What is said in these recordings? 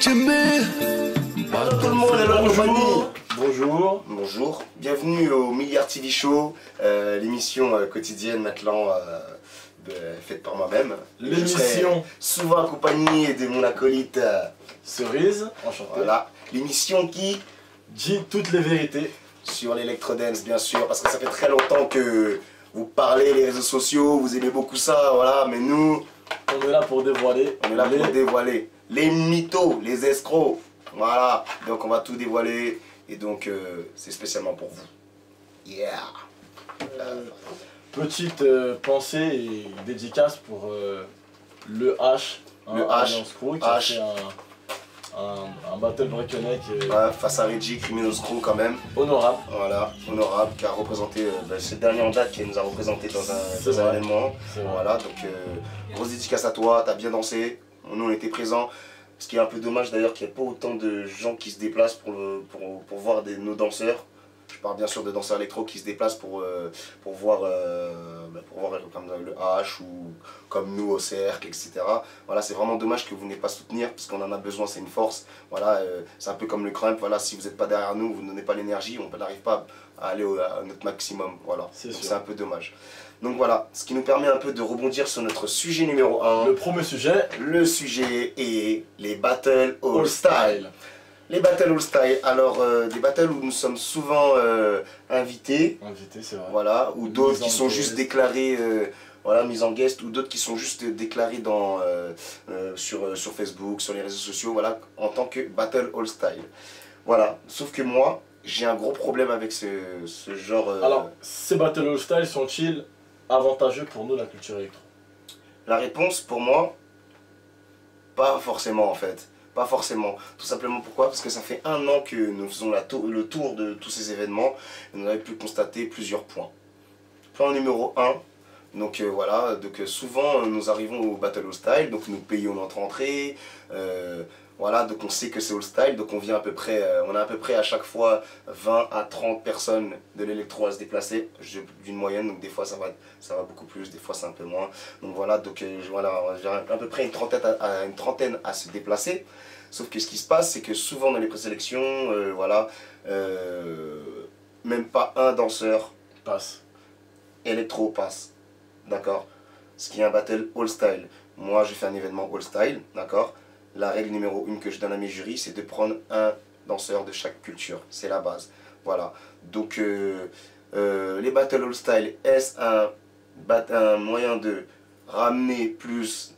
Bonjour tout le monde, hello compagnie. Bonjour. Bonjour, bienvenue au Milliard TV Show, l'émission quotidienne maintenant faite par moi-même. L'émission souvent accompagnée de mon acolyte Cerise, enchanté. Voilà, l'émission qui dit toutes les vérités sur l'électrodance bien sûr, parce que ça fait très longtemps que vous parlez les réseaux sociaux, vous aimez beaucoup ça, voilà, mais nous, on est là pour dévoiler. On est là pour dévoiler les mythos, les escrocs, voilà, donc on va tout dévoiler et donc c'est spécialement pour vous. Yeah. Petite pensée et dédicace pour le H, le H, Crew, qui a fait un battle breakneck face à Reggie, Criminals Crew quand même. Honorable. Voilà, honorable, qui a représenté, c'est le dernier en date qui nous a représenté dans un événement. Voilà, donc grosse dédicace à toi, t'as bien dansé, nous on était présents. Ce qui est un peu dommage d'ailleurs qu'il n'y ait pas autant de gens qui se déplacent pour voir nos danseurs. Je parle bien sûr de danseurs électro qui se déplacent pour voir comme le H ou comme nous au cercle, etc. Voilà, c'est vraiment dommage que vous n'ayez pas soutenir parce qu'on en a besoin, c'est une force. Voilà, c'est un peu comme le crump, voilà, si vous n'êtes pas derrière nous, vous ne donnez pas l'énergie, on n'arrive pas à aller à notre maximum. Voilà, c'est un peu dommage. Donc voilà, ce qui nous permet un peu de rebondir sur notre sujet numéro 1. Le premier sujet. Le sujet est les Battle All Style. Les Battle All Style, alors des battles où nous sommes souvent invités, c'est vrai. Voilà, ou d'autres qui sont juste déclarés, voilà, mis en guest, ou d'autres qui sont juste déclarés sur Facebook, sur les réseaux sociaux, voilà, en tant que Battle All Style. Voilà, sauf que moi, j'ai un gros problème avec ce genre... Alors, ces Battle All Style sont-ils avantageux pour nous, la culture électro? La réponse, pour moi, pas forcément en fait. Pas forcément. Tout simplement pourquoi? Parce que ça fait un an que nous faisons le tour de tous ces événements et nous avons pu constater plusieurs points. Point numéro 1, donc voilà, donc souvent nous arrivons au Battle All Style, donc nous payons notre entrée, voilà, donc on sait que c'est All Style, donc on vient à peu près, on a à peu près à chaque fois 20 à 30 personnes de l'électro à se déplacer, d'une moyenne, donc des fois ça va beaucoup plus, des fois c'est un peu moins. Donc voilà, donc voilà, j'ai à peu près une trentaine à se déplacer. Sauf que ce qui se passe, c'est que souvent dans les présélections, voilà, même pas un danseur passe. Électro passe, d'accord? Ce qui est un battle all style. Moi, je fais un événement all style, d'accord? La règle numéro 1 que je donne à mes jurys, c'est de prendre un danseur de chaque culture. C'est la base. Voilà. Donc, les battle all style, est-ce un moyen de ramener plus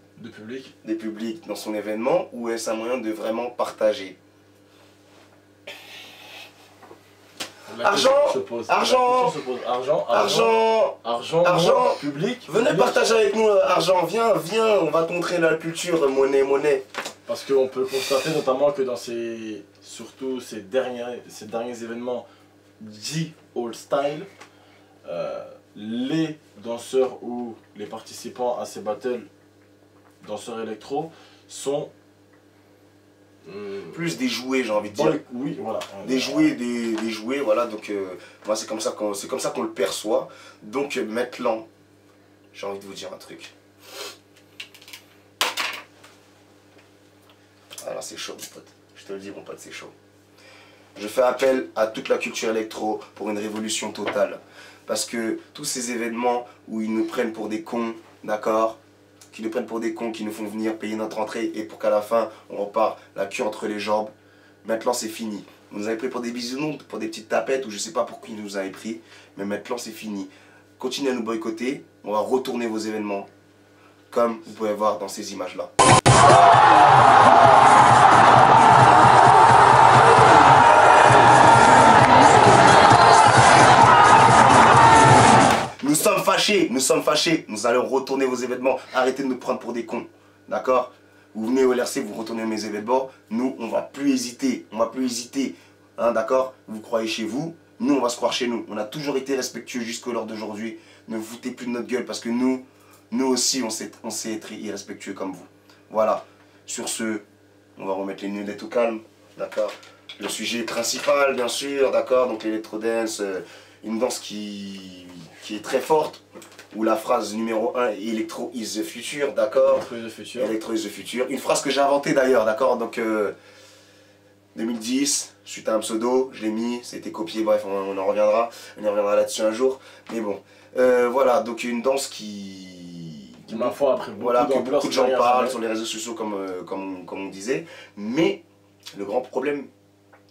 des publics dans son événement ou est-ce un moyen de vraiment partager? Argent, public. Venez partager avec nous, argent, viens, on va te montrer la culture, monnaie. Parce qu'on peut constater notamment que dans surtout ces derniers événements dits All Style, les danseurs ou les participants à ces battles, danseurs électro, sont plus des jouets, j'ai envie de dire. Oui, voilà. Des jouets, voilà. Donc moi c'est comme ça qu'on le perçoit. Donc maintenant, j'ai envie de vous dire un truc. Alors c'est chaud mon pote. Je te le dis mon pote, c'est chaud. Je fais appel à toute la culture électro pour une révolution totale. Parce que tous ces événements où ils nous prennent pour des cons, d'accord, qui nous prennent pour des cons, qui nous font venir payer notre entrée et pour qu'à la fin on repart la queue entre les jambes, maintenant c'est fini. Vous nous avez pris pour des bisounours, pour des petites tapettes ou je sais pas pour qui ils nous avez pris, mais maintenant c'est fini. Continuez à nous boycotter, on va retourner vos événements comme vous pouvez voir dans ces images là. Nous sommes fâchés, nous allons retourner vos événements, arrêtez de nous prendre pour des cons, d'accord? Vous venez au LRC, vous retournez mes événements, nous on va plus hésiter, hein, d'accord? Vous croyez chez vous, nous on va se croire chez nous, on a toujours été respectueux jusqu'à l'heure d'aujourd'hui, ne vous foutez plus de notre gueule parce que nous aussi on sait être irrespectueux comme vous. Voilà, sur ce, on va remettre les lunettes au calme, d'accord? Le sujet principal bien sûr, d'accord? Donc l'électrodance, une danse qui est très forte, où la phrase numéro 1 est Electro is the future, d'accord? Electro is the future. Electro is the future. Une phrase que j'ai inventée d'ailleurs, d'accord? Donc 2010, suite à un pseudo, je l'ai mis, c'était copié, bref, on y reviendra là-dessus un jour. Mais bon, voilà, donc une danse qui ma foi, après beaucoup voilà, que d'ampleur, beaucoup de gens parlent sur les réseaux sociaux comme on disait. Mais le grand problème,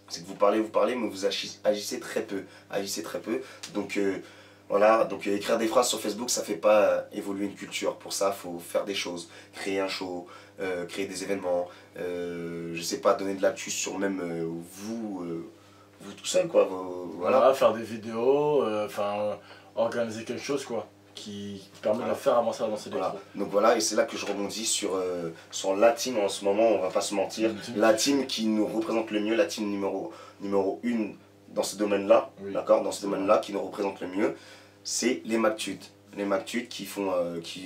c'est que vous parlez, mais vous agissez très peu. Donc voilà, donc écrire des phrases sur Facebook, ça fait pas évoluer une culture. Pour ça, il faut faire des choses, créer un show, créer des événements, je sais pas, donner de l'actu sur même vous tout seul, quoi. Voilà, faire des vidéos, enfin organiser quelque chose, quoi, qui permet de faire avancer la danse électro. Voilà. Donc voilà, et c'est là que je rebondis sur la team en ce moment, on va pas se mentir. La team qui nous représente le mieux, la team numéro 1 dans ce domaine-là, oui. D'accord, dans ce domaine-là, qui nous représente le mieux, c'est les McTude. Les McTude qui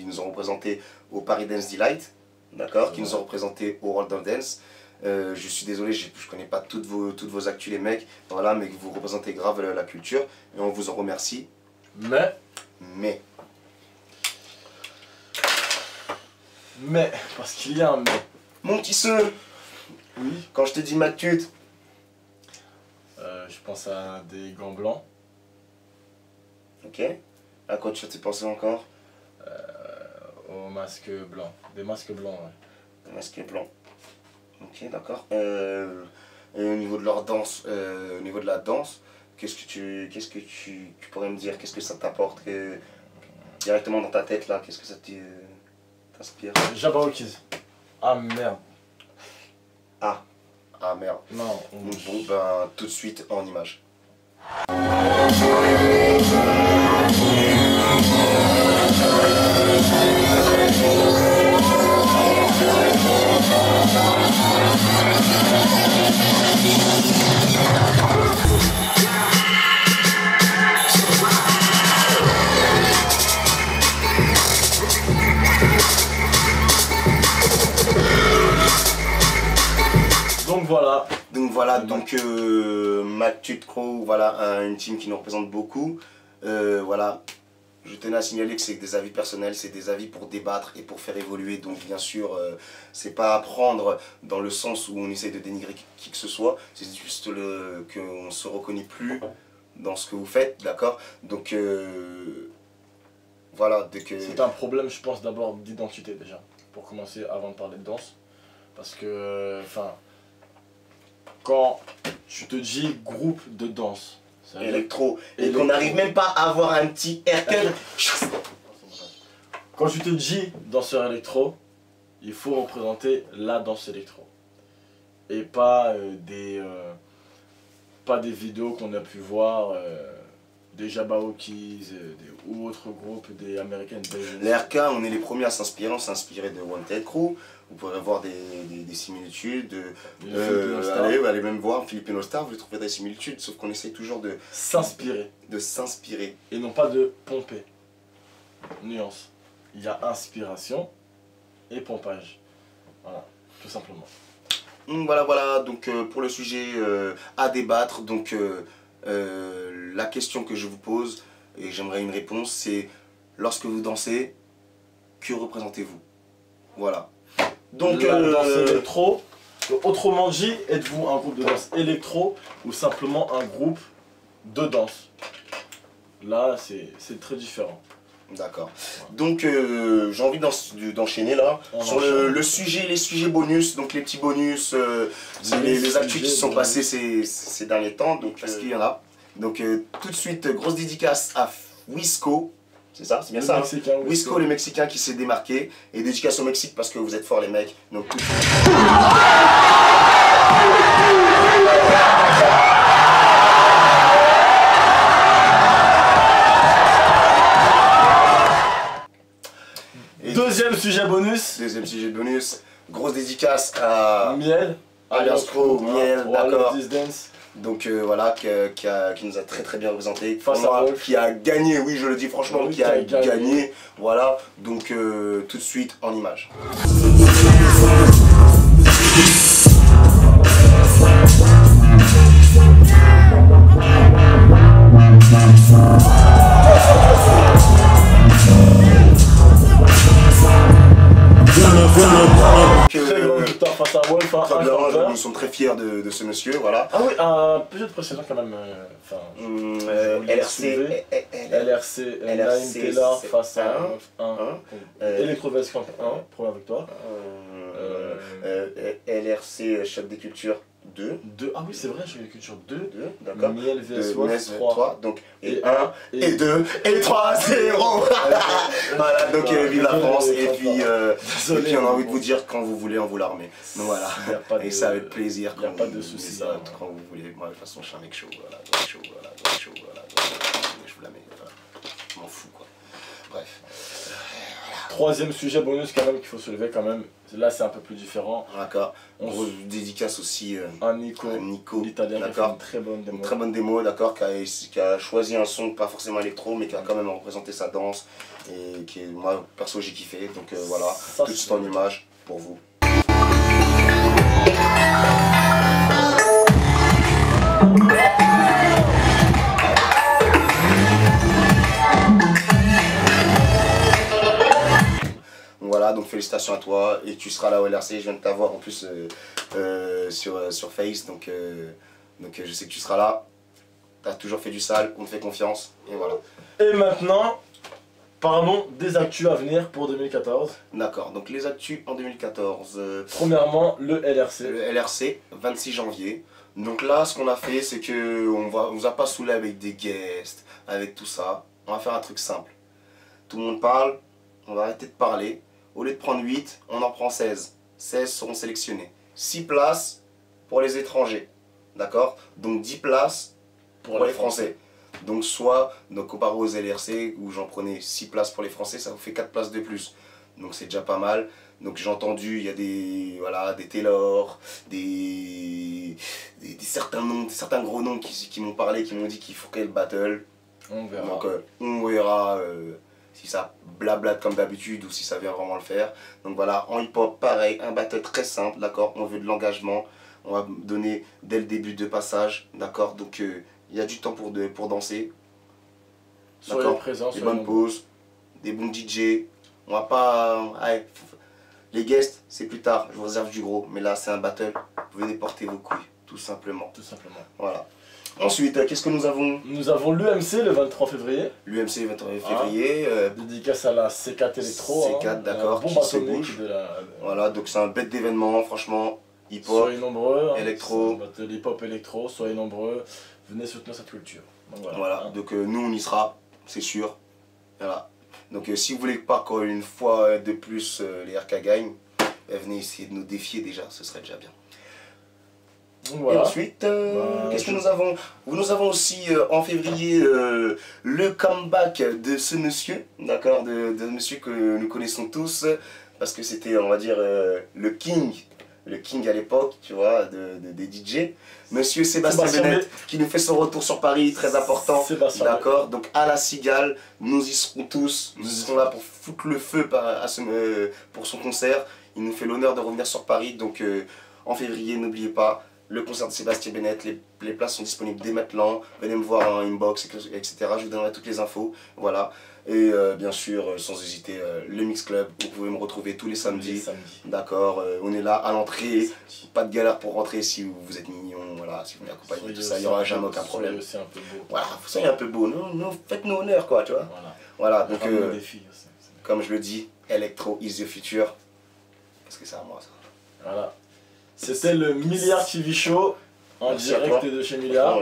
nous ont représentés au Paris Dance Delight, d'accord, qui nous ont représentés au World of Dance. Je suis désolé, je connais pas toutes vos actus les mecs, voilà, mais vous représentez grave la culture et on vous en remercie. Mais, parce qu'il y a un mais. Mon petit sœur, oui. Quand je te dis McTude, je pense à des gants blancs. Ok. À quoi tu t'es pensé encore? Aux masques blancs. Des masques blancs, ouais. Des masques blancs. Ok, d'accord. Et au niveau de leur danse, au niveau de la danse, qu'est-ce que tu pourrais me dire? Qu'est-ce que ça t'apporte directement dans ta tête là? Qu'est-ce que ça t'inspire? Jabberwockies. Ah merde. Ah merde. Non. Bon ben tout de suite en image. Donc McTude Crew, voilà, une team qui nous représente beaucoup. Voilà, je tenais à signaler que c'est des avis personnels, c'est des avis pour débattre et pour faire évoluer. Donc bien sûr, c'est pas à prendre dans le sens où on essaye de dénigrer qui que ce soit. C'est juste qu'on se reconnaît plus dans ce que vous faites, d'accord? Donc voilà, dès que... C'est un problème, je pense, d'abord d'identité déjà, pour commencer avant de parler de danse. Parce que, enfin, quand tu te dis groupe de danse, électro, et qu'on n'arrive même pas à avoir un petit aircut. Quand tu te dis danseur électro, il faut représenter la danse électro. Et pas des vidéos qu'on a pu voir, des Jabberwockies ou autres groupes, des American Invasion. Les RK, on est les premiers à s'inspirer, on s'est inspiré de Wanted Crew. Vous pourrez voir des similitudes. Allez même voir Filipino Star, vous trouverez des similitudes, sauf qu'on essaye toujours de s'inspirer. Et non pas de pomper. Nuance. Il y a inspiration et pompage. Voilà, tout simplement. Voilà, donc pour le sujet à débattre, donc la question que je vous pose, et j'aimerais une réponse, c'est lorsque vous dansez, que représentez-vous? Voilà. Donc la danse électro, autrement dit, êtes-vous un groupe de danse électro ou simplement un groupe de danse? Là, c'est très différent. D'accord. Donc j'ai envie d'enchaîner là sur les sujets bonus, donc les petits bonus, les actus qui se sont passés ces derniers temps, donc parce qu'il y en a. Donc tout de suite, grosse dédicace à Wisco. C'est ça, c'est bien ça. Wisco, le Mexicain qui s'est démarqué. Et dédicace au Mexique parce que vous êtes forts les mecs. Donc tout de suite. Deuxième sujet bonus. Grosse dédicace à Miel. Alliance Pro, Miel, d'accord. Donc voilà, qui nous a très bien représenté, qui a gagné, oui je le dis franchement, oui, qui a gagné, voilà, donc tout de suite en image. face à Wolf, hein, Très un bien, campeur. nous sommes très fiers de ce monsieur, voilà. Ah oui, un peu de précision quand même. Enfin, LRC, LRC, Naïm Taylor face à Wolf 1. Electrovest 1, première victoire. LRC, Choc des Cultures 2. Ah oui, c'est vrai, j'ai eu culture 2. D'accord. Miel vs Miel Wolf 3. Donc, et 1, et 2, et 3, 0. Voilà, donc vive la France. Et puis on a envie de vous dire quand vous voulez, on vous la remet. Donc voilà. Et ça avec plaisir. Il n'y a pas de soucis. Quand vous voulez. Moi, de toute façon, je suis un mec chaud. Voilà, chaud, voilà. Je vous la mets. Voilà. Je m'en fous, quoi. Bref. Troisième sujet bonus quand même qu'il faut soulever quand même. Là c'est un peu plus différent. D'accord. On dédicace aussi à Nico, l'Italien, qui a fait une très bonne démo. Une très bonne démo, d'accord, qui a choisi un son pas forcément électro, mais qui a quand même représenté sa danse. Et qui est, moi perso j'ai kiffé, donc voilà, tout de suite en image pour vous. Voilà, donc félicitations à toi, et tu seras là au LRC, je viens de t'avoir en plus sur Face, donc je sais que tu seras là, tu as toujours fait du sale, on te fait confiance, et voilà. Et maintenant, parlons des actus à venir pour 2014. D'accord, donc les actus en 2014. Premièrement, le LRC. Le LRC, 26 janvier. Donc là, ce qu'on a fait, c'est que on vous a pas saoulé avec des guests, avec tout ça. On va faire un truc simple. Tout le monde parle, on va arrêter de parler. Au lieu de prendre 8, on en prend 16. 16 seront sélectionnés. 6 places pour les étrangers. D'accord? Donc 10 places pour les Français. Donc comparé aux LRC où j'en prenais 6 places pour les Français, ça vous fait 4 places de plus. Donc c'est déjà pas mal. Donc j'ai entendu, il y a des Taylor, certains gros noms qui m'ont parlé, qui m'ont dit qu'il faut qu'elle battle. On verra. Donc on verra si ça blablate comme d'habitude ou si ça vient vraiment le faire. Donc voilà, en hip-hop, pareil, un battle très simple, d'accord. On veut de l'engagement, on va donner dès le début 2 passages, d'accord. Donc il y a du temps pour danser. Soyez présents, des bonnes pauses, des bons DJ. On va pas... Allez, les guests, c'est plus tard, je vous réserve du gros. Mais là, c'est un battle, venez porter vos couilles, tout simplement. Tout simplement. Voilà. Ensuite, qu'est-ce que nous avons? Nous avons l'UMC le 23 février. L'UMC le 23 février. Dédicace à la C4 Electro. C4, d'accord, bombe qui se atomique bouge. de Voilà, donc c'est un bête d'événement, franchement. Hip-hop, soyez nombreux. électro. Battle hip-hop électro, soyez nombreux. Venez soutenir cette culture. Donc, voilà. Donc nous, on y sera, c'est sûr. Voilà. Donc si vous voulez pas qu'une fois de plus les RK gagnent, venez essayer de nous défier déjà, ce serait déjà bien. Donc, voilà. Et ensuite, qu'est-ce que nous avons? Nous avons aussi en février le comeback de ce monsieur, d'accord, de monsieur que nous connaissons tous, parce que c'était, on va dire, le king à l'époque, tu vois, des DJ. Monsieur Sébastien Bennett, qui nous fait son retour sur Paris, très important, d'accord. Donc à la Cigale, nous y serons tous, nous serons là pour foutre le feu pour son concert. Il nous fait l'honneur de revenir sur Paris, donc en février, n'oubliez pas, le concert de Sébastien Bennett, les places sont disponibles dès maintenant, venez me voir en inbox, etc. Je vous donnerai toutes les infos, voilà. Et bien sûr, sans hésiter, le Mix Club, vous pouvez me retrouver tous les samedis. D'accord, on est là à l'entrée, pas de galère pour rentrer si vous êtes mignon, voilà, si vous m'accompagnez, tout ça, il n'y aura jamais aucun problème. Soyez un peu beau. Voilà, soyez un peu beau, faites-nous honneur, quoi, tu vois. Voilà, donc, comme je le dis, Electro is the future, parce que c'est à moi ça. Voilà. C'était le Milliard TV Show en direct de chez Milliard.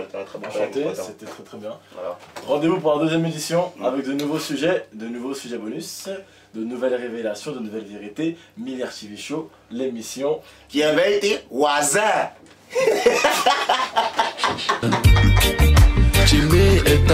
Enchanté, c'était très bien. Voilà. Rendez-vous pour la deuxième édition avec de nouveaux sujets bonus, de nouvelles révélations, de nouvelles vérités. Milliard TV Show, l'émission qui avait été Waza. Jimmy est